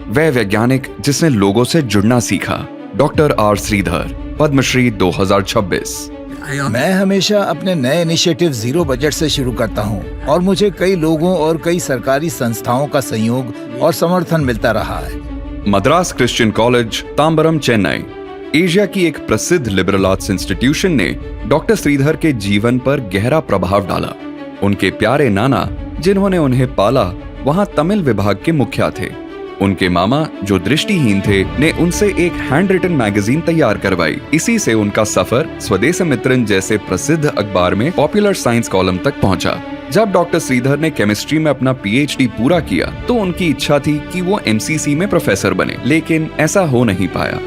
वह वैज्ञानिक जिसने लोगों से जुड़ना सीखा, डॉक्टर आर श्रीधर, पद्मश्री 2026। मैं हमेशा अपने नए इनिशिएटिव जीरो बजट से शुरू करता हूं और मुझे कई लोगों और कई सरकारी संस्थाओं का सहयोग और समर्थन मिलता रहा है। Madras Christian college, Tambaram, Chennai, Asia की एक प्रसिद्ध लिबरल आर्ट्स इंस्टीट्यूशन ने डॉक्टर श्रीधर के जीवन पर गहरा प्रभाव डाला। उनके प्यारे नाना, जिन्होंने उन्हें पाला, वहां तमिल विभाग के मुखिया थे। उनके मामा, जो दृष्टिहीन थे, ने उनसे एक हैंड रिटन मैगजीन तैयार करवाई। इसी से उनका सफर स्वदेशमित्रन जैसे प्रसिद्ध अखबार में पॉपुलर साइंस कॉलम तक पहुंचा। जब डॉक्टर श्रीधर ने केमिस्ट्री में अपना पीएचडी पूरा किया तो उनकी इच्छा थी कि वो एमसीसी में प्रोफेसर बने, लेकिन ऐसा हो नहीं पाया।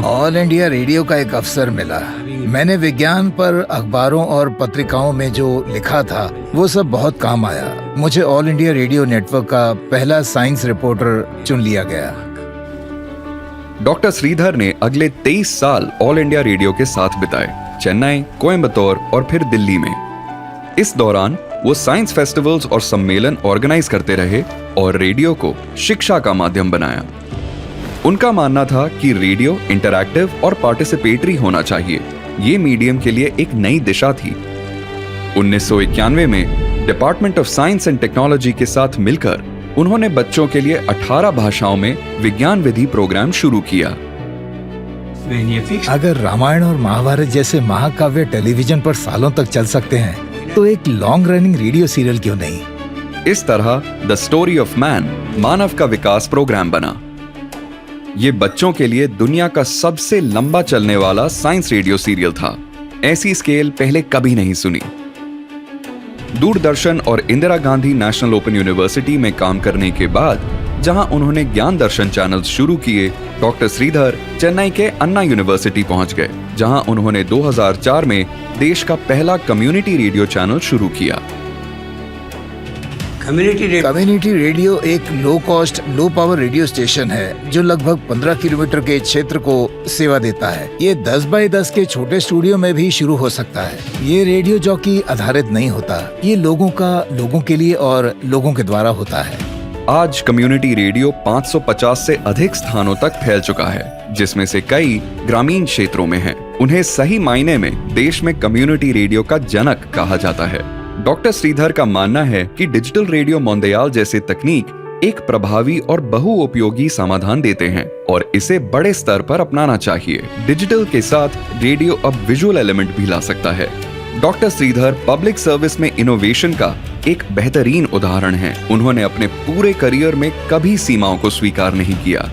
ऑल इंडिया रेडियो का एक अवसर मिला। मैंने विज्ञान पर अखबारों और पत्रिकाओं में जो लिखा था वो सब बहुत काम आया। मुझे ऑल इंडिया रेडियो नेटवर्क का पहला साइंस रिपोर्टर चुन लिया गया। डॉक्टर श्रीधर ने अगले 23 साल ऑल इंडिया रेडियो के साथ बिताए, चेन्नई, कोयम्बतौर और फिर दिल्ली में। इस दौरान वो साइंस फेस्टिवल्स और सम्मेलन ऑर्गेनाइज करते रहे और रेडियो को शिक्षा का माध्यम बनाया। उनका मानना था कि रेडियो इंटरैक्टिव और पार्टिसिपेटरी होना चाहिए। ये मीडियम के लिए एक नई दिशा थी। 1991 में department of science and technology के साथ मिलकर उन्होंने बच्चों के लिए 18 भाषाओं में विज्ञान विधि प्रोग्राम शुरू किया। अगर रामायण और महाभारत जैसे महाकाव्य टेलीविजन पर सालों तक चल सकते हैं तो एक लॉन्ग रनिंग रेडियो सीरियल क्यों नहीं? इस तरह द स्टोरी ऑफ मैन, मानव का विकास प्रोग्राम बना। ये बच्चों के लिए दुनिया का सबसे लंबा चलने वाला साइंस रेडियो सीरियल था। ऐसी स्केल पहले कभी नहीं सुनी। दूरदर्शन और Indira Gandhi national open university में काम करने के बाद, जहां उन्होंने ज्ञान दर्शन चैनल्स शुरू किए, डॉक्टर श्रीधर चेन्नई के अन्ना यूनिवर्सिटी पहुंच गए, जहां उन्होंने 2004 में देश का पहला कम्युनिटी रेडियो चैनल शुरू किया। कम्युनिटी रेडियो एक low cost, low power radio station है जो लगभग 15 किलोमीटर के क्षेत्र को सेवा देता है। ये 10 बाय 10 के छोटे स्टूडियो में भी शुरू हो सकता है। ये रेडियो जॉकी आधारित नहीं होता, ये लोगों के लिए और लोगों के द्वारा होता है। आज कम्युनिटी रेडियो 550 से अधिक स्थानों तक फैल चुका है, जिसमें से कई ग्रामीण क्षेत्रों में हैं। उन्हें सही मायने में देश में कम्युनिटी रेडियो का जनक कहा जाता है। डॉक्टर श्रीधर का मानना है कि डिजिटल रेडियो मोंदियाल जैसे तकनीक एक प्रभावी और बहुउपयोगी समाधान देते हैं और इसे बड़े स्तर पर अपनाना चाहिए। डिजिटल के साथ रेडियो अब विजुअल एलिमेंट भी ला सकता है। डॉक्टर श्रीधर पब्लिक सर्विस में इनोवेशन का एक बेहतरीन उदाहरण है। उन्होंने अपने पूरे करियर में कभी सीमाओं को स्वीकार नहीं किया।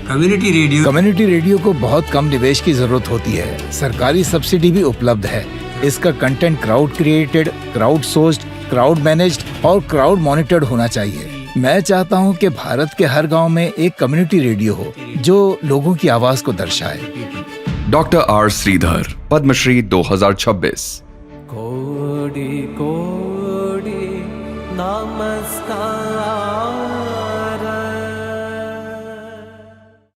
कम्युनिटी रेडियो को बहुत कम निवेश की जरूरत होती है। सरकारी सब्सिडी भी उपलब्ध है। इसका content crowd created, crowd sourced, crowd managed और क्राउड मॉनिटर्ड होना चाहिए। मैं चाहता हूं कि भारत के हर गांव में एक कम्युनिटी रेडियो हो जो लोगों की आवाज को दर्शाए। Doctor R Shridhar, Padmashri 2026। कोटि कोटि नमस्कार।